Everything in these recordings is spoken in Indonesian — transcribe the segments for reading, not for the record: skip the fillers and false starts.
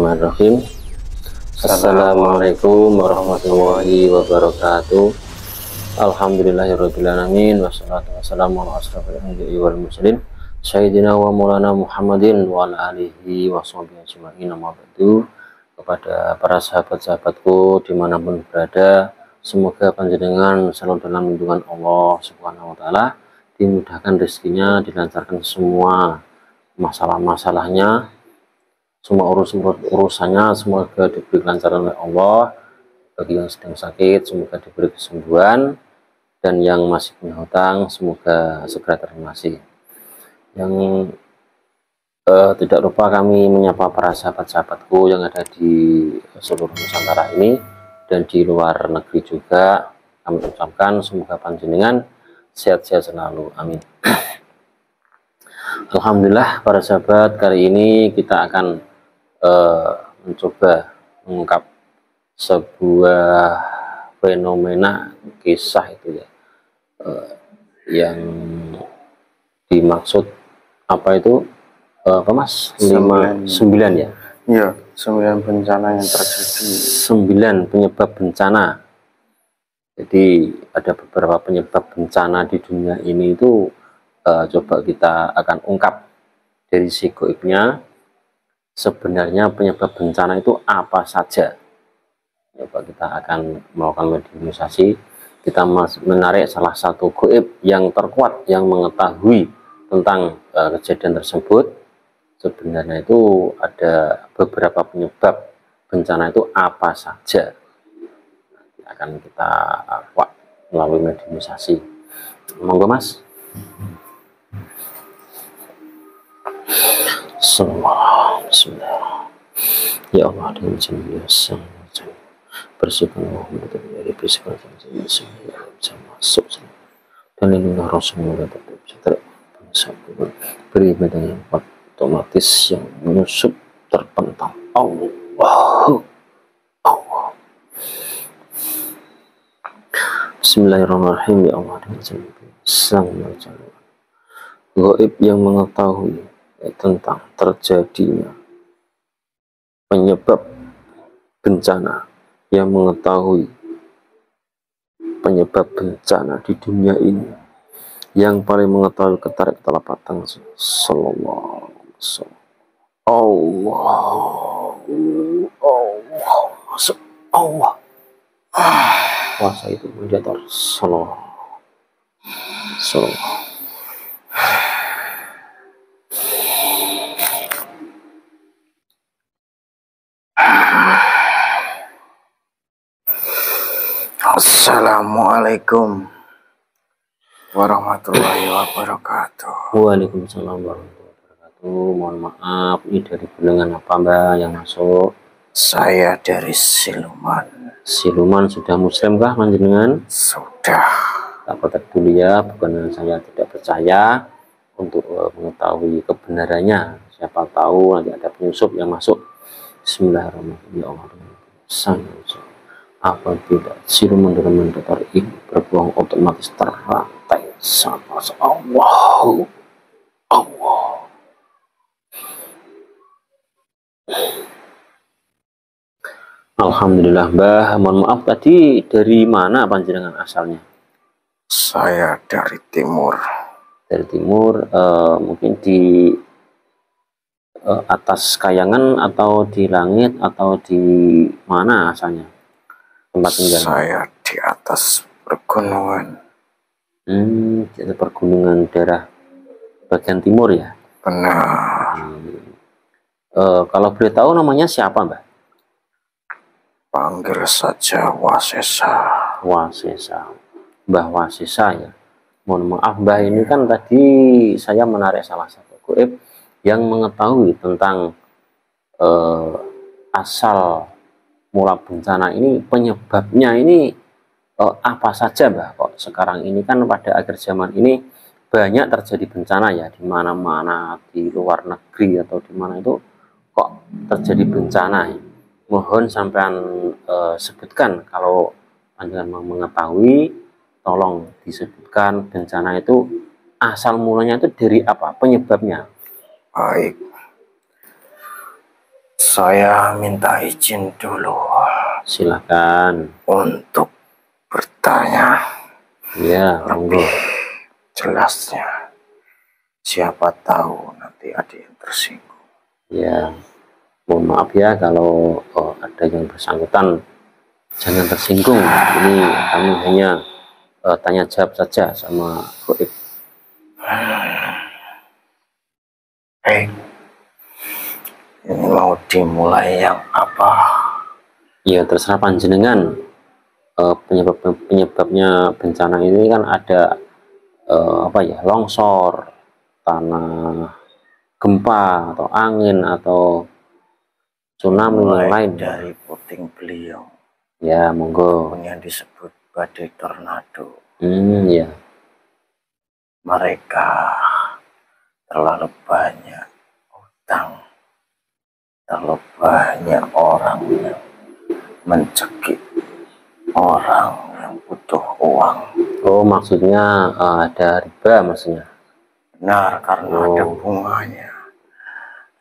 Bismillahirrahmanirrahim. Assalamualaikum warahmatullahi wabarakatuh. Alhamdulillahirrabbilalamin. Wassalatu wassalamu ala asrofil anbiya'i wal mursalin Sayyidina wa maulana Muhammadin wa ala alihi wa sahbihi ajma'in. Amma ba'du. Kepada para sahabat-sahabatku dimanapun berada, semoga panjenengan selalu dalam lindungan Allah Subhanahu wa ta'ala, dimudahkan rezekinya, dilancarkan semua masalah-masalahnya, semua urusannya semoga diberi kelancaran oleh Allah. Bagi yang sedang sakit semoga diberi kesembuhan, dan yang masih punya hutang semoga segera terlunasi. Yang tidak lupa kami menyapa para sahabat-sahabatku yang ada di seluruh Nusantara ini dan di luar negeri juga. Kami ucapkan semoga panjenengan sehat-sehat selalu, amin. Alhamdulillah para sahabat, kali ini kita akan mencoba mengungkap sebuah fenomena kisah itu ya, yang dimaksud apa itu apa mas? 9 ya? Iya, 9 bencana yang terjadi. 9 penyebab bencana. Jadi ada beberapa penyebab bencana di dunia ini itu, coba kita akan ungkap dari si goibnya. Sebenarnya penyebab bencana itu apa saja? Coba kita akan melakukan mediumisasi. Kita menarik salah satu goib yang terkuat yang mengetahui tentang kejadian tersebut. Sebenarnya itu ada beberapa penyebab bencana itu apa saja. Nanti akan kita kuat melalui mediumisasi. Monggo mas. Bismillah. Ya Allah, dengan izin biasa bersihkan Muhammad dari bisikan bisa masuk dan lindungi Rasulullah beri badan yang otomatis yang menyusup terpental. Allah Bismillahirrahmanirrahim. Ya Allah, dengan izin sang gaib yang mengetahui tentang terjadinya penyebab bencana, yang mengetahui penyebab bencana di dunia ini, yang paling mengetahui ketarik telapak tangan sallallahu alaihi wasallam. Allah kuasa itu mendatar sallallahu. Assalamualaikum warahmatullahi wabarakatuh. Waalaikumsalam warahmatullahi wabarakatuh. Mohon maaf, ini dari bilangan apa mbak yang masuk? Saya dari Siluman. Siluman sudah muslim kah panjenengan? Sudah. Tak protek dulu ya, bukan saya tidak percaya, untuk mengetahui kebenarannya. Siapa tahu nanti ada penyusup yang masuk. Bismillahirrahmanirrahim. Ya Allah, apabila siluman dalam mendatar ini berbohong otomatis terrantai sama Allah. Alhamdulillah mbah, mohon maaf tadi dari mana panjenengan asalnya? Saya dari timur. Dari timur, mungkin di atas kayangan atau di langit atau di mana asalnya tempat tinggal? Saya di atas pergunungan. Di atas pergunungan daerah bagian timur ya? Benar. Kalau boleh tahu namanya siapa mbak? Panggil saja Wasesa. Wasesa, Mbah Wasesa ya. Mohon maaf mbah, ini kan tadi saya menarik salah satu goib yang mengetahui tentang asal mula bencana ini, penyebabnya ini apa saja mbah. Kok sekarang ini kan pada akhir zaman ini banyak terjadi bencana ya, di mana-mana, di luar negeri atau di mana itu kok terjadi bencana ya. Mohon sampean sebutkan, kalau panjenengan mau mengetahui, tolong disebutkan bencana itu asal mulanya itu dari apa, penyebabnya. Baik. Saya minta izin dulu Silakan. untuk bertanya Ya, monggo. lebih jelasnya. Siapa tahu nanti ada yang tersinggung. Ya, mohon maaf ya kalau ada yang bersangkutan, jangan tersinggung. Ini kami hanya tanya jawab saja sama Goib. Hei, ini mau dimulai yang apa? Ya, terserah panjenengan. Penyebabnya bencana ini kan ada apa ya, longsor, tanah, gempa atau angin atau tsunami yang Mulai lain. dari puting beliung Ya, monggo. yang disebut badai tornado. Ya. Mereka terlalu banyak utang, terlalu banyak orang yang mencekik orang yang butuh uang. Oh, maksudnya ada riba maksudnya. Benar, karena ada bunganya.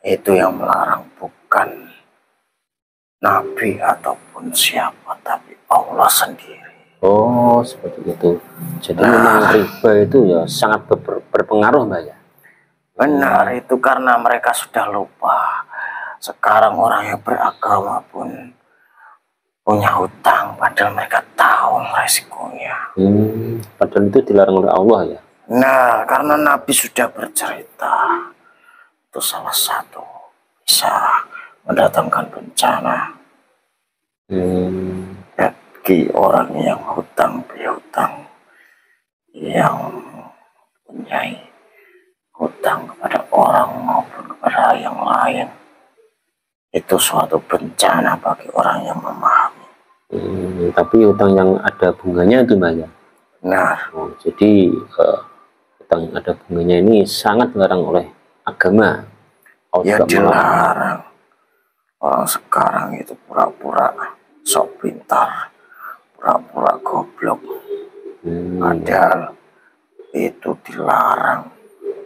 Itu yang melarang bukan nabi ataupun siapa, tapi Allah sendiri. Oh, seperti itu. Jadi memang riba itu ya sangat berpengaruh, Mbak ya. Benar, itu karena mereka sudah lupa. Sekarang orang yang beragama pun punya hutang, padahal mereka tahu resikonya. Padahal itu dilarang oleh Allah ya. Nah, karena Nabi sudah bercerita, itu salah satu bisa mendatangkan bencana bagi orang yang hutang piutang, yang punya hutang kepada orang maupun kepada yang lain. Itu suatu bencana bagi orang yang memahami. Tapi hutang yang ada bunganya itu, Mbak ya. Benar. Jadi hutang yang ada bunganya ini sangat dilarang oleh agama. Ya dilarang. Orang sekarang itu pura-pura sok pintar, pura-pura goblok. Padahal itu dilarang.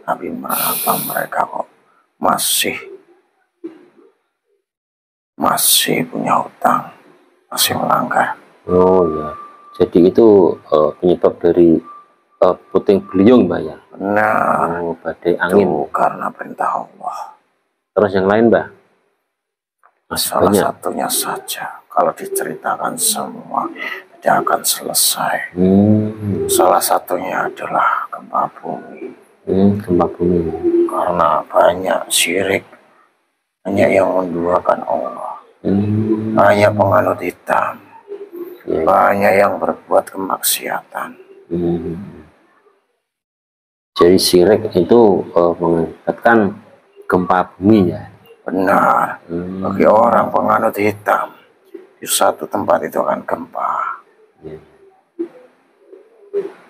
Tapi mengapa mereka kok masih punya hutang, masih melanggar? Oh ya, jadi itu penyebab dari puting beliung, Mbak ya. Nah, badai angin. Itu karena perintah Allah. Terus yang lain, Mbak? Salah satunya saja, kalau diceritakan semua tidak akan selesai. Salah satunya adalah gempa bumi. Gempa bumi. Karena banyak syirik, banyak yang menduakan Allah, banyak penganut hitam, banyak yang berbuat kemaksiatan. Jadi syirik itu mengakibatkan gempa bumi ya. Benar. Bagi orang penganut hitam, di satu tempat itu akan gempa.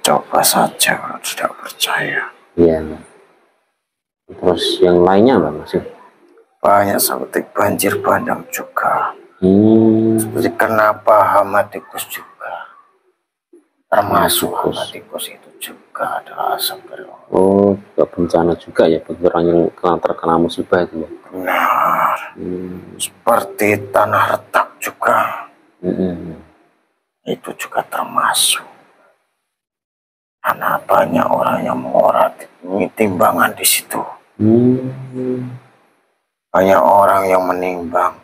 Coba saja kalau tidak percaya. Iya. Terus yang lainnya Mbak masih? Banyak seperti banjir bandang juga. Seperti kenapa hama tikus juga. Termasuk hama tikus itu juga adalah asap beruang. Oh, bencana juga ya bagi orang yang terkena musibah itu ya. Benar. Seperti tanah retak juga. Itu juga termasuk. Karena banyak orang yang mengorat timbangan di situ. Banyak orang yang menimbang,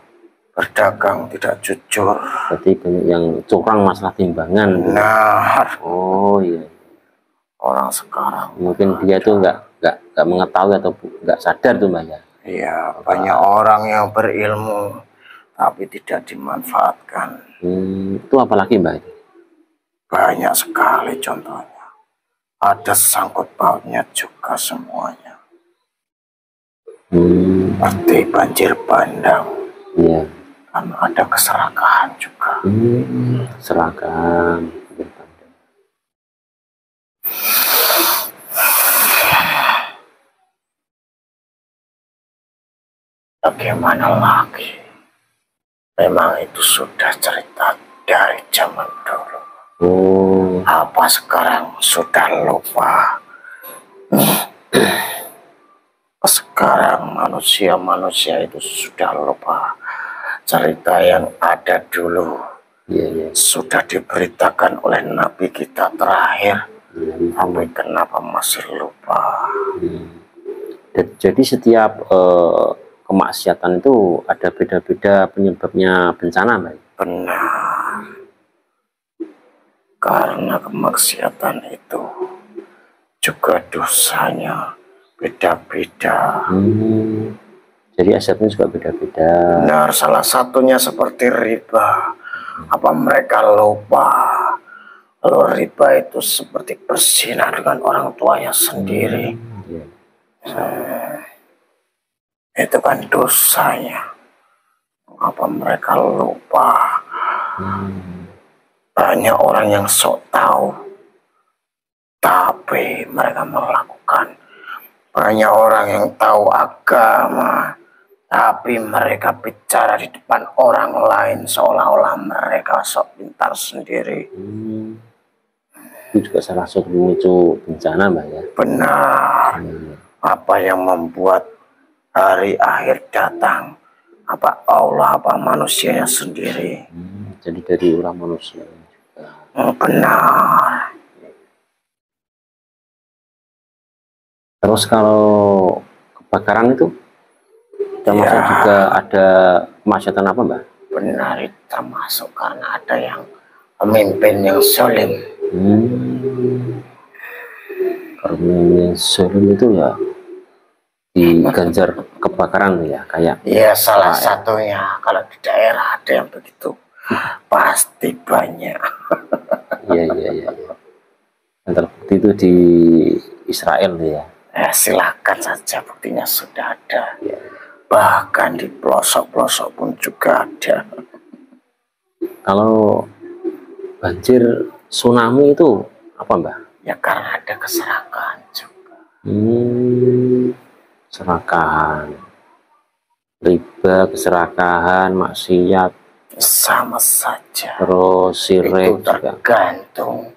berdagang tidak jujur. Berarti banyak yang curang masalah timbangan. Benar. Oh iya. Orang sekarang mungkin dia tuh nggak mengetahui atau nggak sadar tuh Mbak ya. Iya, banyak orang yang berilmu tapi tidak dimanfaatkan. Itu apalagi Mbak? Banyak sekali contohnya. Ada sangkut pautnya juga semuanya. Seperti banjir bandang. Iya. Kan ada keserakahan juga. Keserakahan. Bagaimana lagi? Memang itu sudah cerita dari zaman dulu. Apa sekarang sudah lupa? sekarang manusia-manusia itu sudah lupa cerita yang ada dulu. Sudah diberitakan oleh Nabi kita terakhir, tapi kenapa masih lupa? Jadi setiap kemaksiatan itu ada beda-beda penyebabnya bencana, Mbak? Benar. Karena kemaksiatan itu juga dosanya beda-beda. Jadi asetnya juga beda-beda. Benar, salah satunya seperti riba. Apa mereka lupa kalau riba itu seperti berzina dengan orang tuanya sendiri? Itu kan dosanya. Apa mereka lupa? Banyak orang yang sok tahu, tapi mereka melakukan. Banyak orang yang tahu agama, tapi mereka bicara di depan orang lain seolah-olah mereka sok pintar sendiri. Itu juga salah satu pemicu bencana, Mbak, ya? Benar. Apa yang membuat hari akhir datang? Apa Allah, apa manusianya sendiri? Jadi dari ulah manusia juga. Benar. Terus kalau kebakaran itu termasuk juga ada kemaksiatan apa, Mbak? Benar, itu termasuk karena ada yang pemimpin yang zalim. Pemimpin zalim itu ya diganjar kebakaran ya, kayak. Ya salah satunya kalau di daerah ada yang begitu, pasti banyak. Iya. Yang terbukti itu di Israel ya. Silakan saja, buktinya sudah ada. Bahkan di pelosok-pelosok pun juga ada. Kalau banjir tsunami itu apa, Mbak? Ya karena ada keserakahan juga. Keserakahan, riba, keserakahan, maksiat, sama saja. terus sirik itu tergantung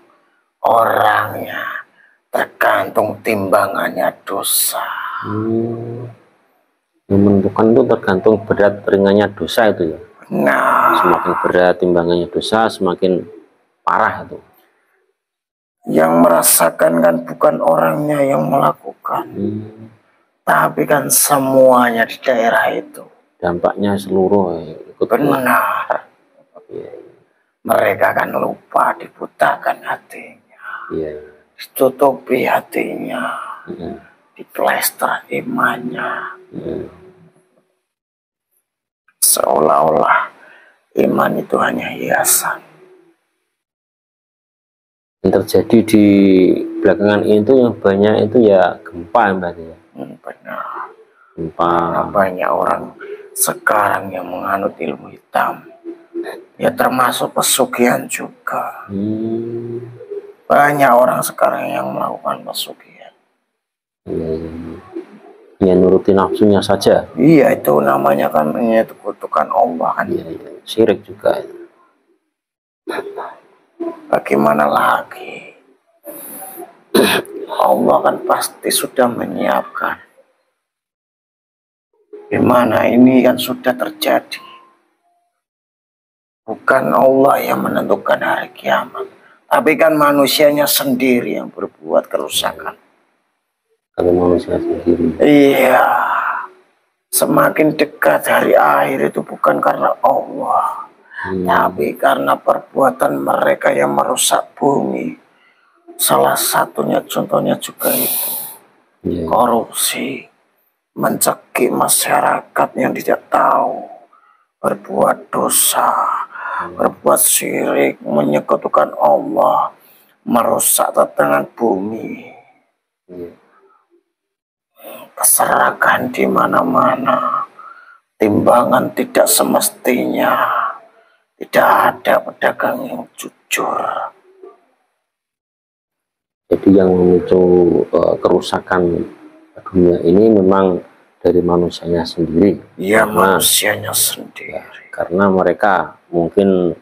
orangnya. Tergantung timbangannya dosa. Yang menentukan itu tergantung berat ringannya dosa itu ya. Nah, semakin berat timbangannya dosa, semakin parah itu. Yang merasakan kan bukan orangnya yang melakukan, tapi kan semuanya di daerah itu. Dampaknya seluruh ikut. Benar. Mereka kan lupa, dibutakan hatinya. Ditutupi hatinya, diplester imannya. Seolah-olah iman itu hanya hiasan. Yang terjadi di belakangan itu yang banyak itu ya gempa, Mbak, ya. Benar. Gempa. Karena banyak orang sekarang yang menganut ilmu hitam. Ya termasuk pesugihan juga. Banyak orang sekarang yang melakukan pesugihan. Ya nuruti nafsunya saja. Iya, itu namanya kan menyekutukan Allah kan. Syirik juga. Bagaimana lagi? Allah kan pasti sudah menyiapkan. Gimana ini kan sudah terjadi. Bukan Allah yang menentukan hari kiamat, tapi kan manusianya sendiri yang berbuat kerusakan. Kalau manusia sendiri. Iya. Semakin dekat hari akhir itu bukan karena Allah, tapi karena perbuatan mereka yang merusak bumi. Salah satunya contohnya juga itu. Korupsi, mencekik masyarakat yang tidak tahu, berbuat dosa, berbuat syirik, menyekutukan Allah, merusak tatanan bumi. Keserakahan di mana-mana, timbangan tidak semestinya, tidak ada pedagang yang jujur. Jadi yang memicu kerusakan dunia ini memang dari manusianya sendiri. Ya, manusianya sendiri. Karena mereka mungkin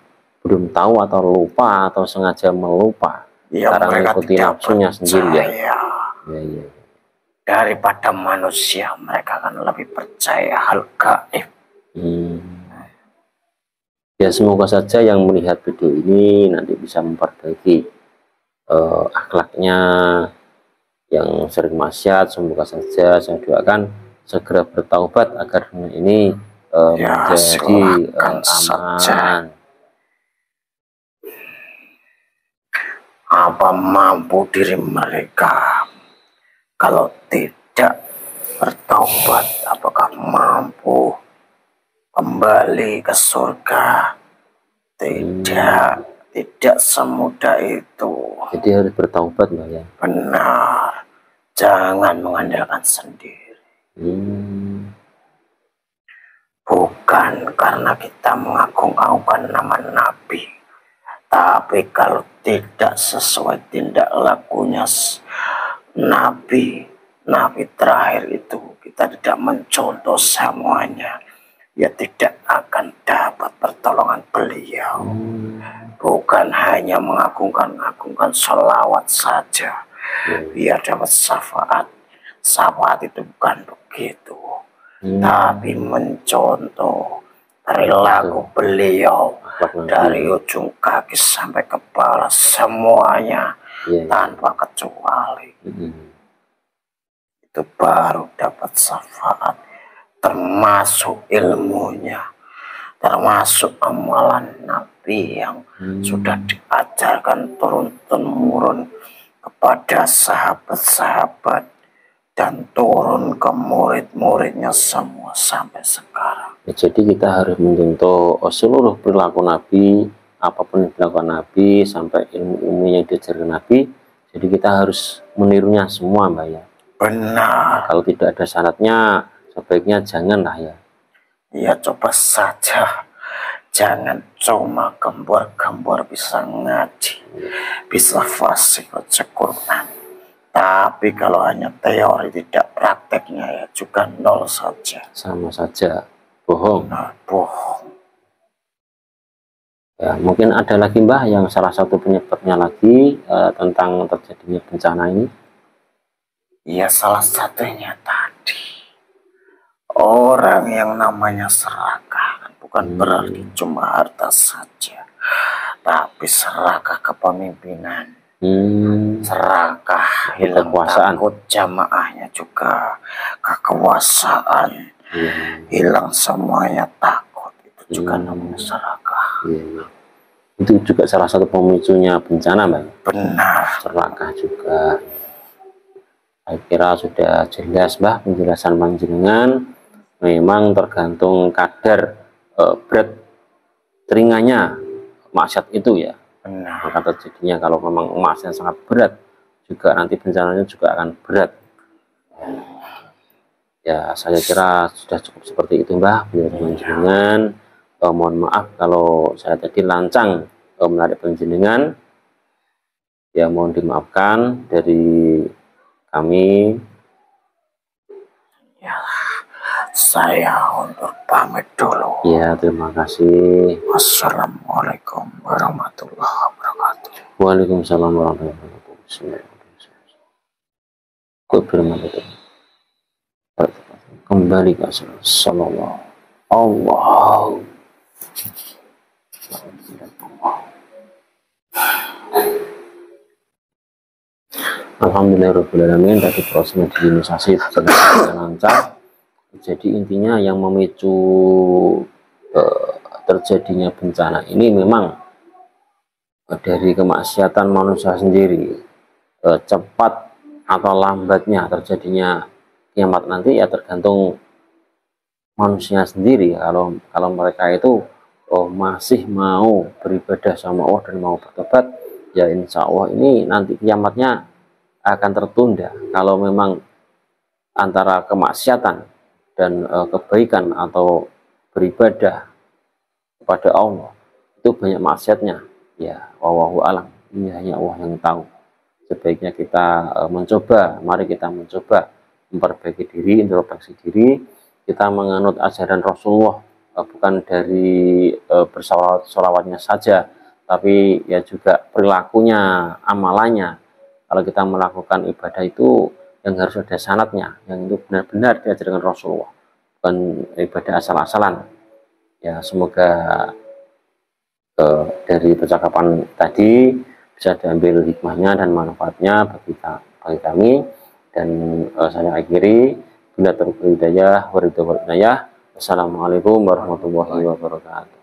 belum tahu atau lupa atau sengaja melupa. Ya, karena mengikuti nafsunya sendiri ya. daripada manusia. Mereka akan lebih percaya hal gaib. Ya semoga saja yang melihat video ini nanti bisa memperbaiki akhlaknya, yang sering maksiat. Semoga saja saya doakan segera bertaubat agar dunia ini menjadi aman. Apa mampu diri mereka? Kalau tidak bertaubat, apakah mampu kembali ke surga? Tidak semudah itu. Jadi harus bertaubat, Mbak ya? Benar, jangan mengandalkan sendiri. Bukan karena kita mengagung-agungkan nama Nabi, tapi kalau tidak sesuai tindak lakunya Nabi terakhir itu, kita tidak mencontoh semuanya, ya tidak akan dapat pertolongan beliau. Bukan hanya mengagungkan sholawat saja biar dapat syafaat. Syafaat itu bukan begitu, tapi mencontoh perilaku beliau dari ujung kaki sampai kepala, semuanya tanpa kecuali. Itu baru dapat syafaat, termasuk ilmunya, termasuk amalan Nabi yang sudah diajarkan turun-temurun kepada sahabat-sahabat dan turun ke murid-muridnya semua sampai sekarang. Ya, jadi kita harus mencontoh seluruh perilaku Nabi, apapun yang dilakukan Nabi, sampai ilmu-ilmu yang diajarkan Nabi. Jadi kita harus menirunya semua, Mbak ya. Benar. Kalau tidak ada syaratnya, sebaiknya janganlah ya. Ya coba saja, jangan cuma gembor-gembor bisa ngaji, bisa fasih baca Quran. Tapi kalau hanya teori tidak prakteknya ya juga nol saja. Sama saja, bohong. Nah, bohong. Ya, mungkin ada lagi Mbah yang salah satu penyebabnya lagi tentang terjadinya bencana ini. Ya salah satunya tadi, orang yang namanya serakah bukan berarti cuma harta saja, tapi serakah kepemimpinan, serakah hilang takut jamaahnya juga, kekuasaan, hilang semuanya takut, itu juga namanya serakah. Itu juga salah satu pemicunya bencana, Mbak. Benar. Serakah juga. Saya kira sudah jelas, Mbah, penjelasan panjenengan. Memang tergantung kadar berat ringannya maksiat itu ya. Benar. Maka terjadinya kalau memang maksiat sangat berat, juga nanti bencananya juga akan berat. Ya, saya kira sudah cukup seperti itu, Mbah, penjelasan panjenengan. Mohon maaf kalau saya tadi lancang menarik panjenengan. Ya, mohon dimaafkan dari kami. Ya, saya untuk pamit dulu. Ya, terima kasih. Wassalamualaikum warahmatullahi wabarakatuh. Waalaikumsalam warahmatullahi wabarakatuh. Kembali ke Rasulullah. Allah. Alhamdulillahirrahmanirrahim. Tadi prosesnya diimunisasi dengan lancar. Jadi intinya yang memicu terjadinya bencana ini memang dari kemaksiatan manusia sendiri. Cepat atau lambatnya terjadinya kiamat nanti ya tergantung manusia sendiri. Kalau mereka itu masih mau beribadah sama Allah dan mau bertobat, ya insya Allah ini nanti kiamatnya akan tertunda. Kalau memang antara kemaksiatan dan kebaikan atau beribadah kepada Allah itu banyak maksiatnya, ya wallahu alam, ini hanya Allah yang tahu. Sebaiknya kita mencoba, mari kita mencoba memperbaiki diri, introspeksi diri, kita menganut ajaran Rasulullah, bukan dari bersolawatnya saja, tapi ya juga perilakunya, amalannya. Kalau kita melakukan ibadah itu yang harus ada sanadnya, yang itu benar-benar diajarkan Rasulullah, bukan ibadah asal-asalan. Ya, semoga dari percakapan tadi bisa diambil hikmahnya dan manfaatnya bagi kami. Dan saya akhiri, bila terhidayah waridho wal inayah. Wassalamualaikum warahmatullahi wabarakatuh.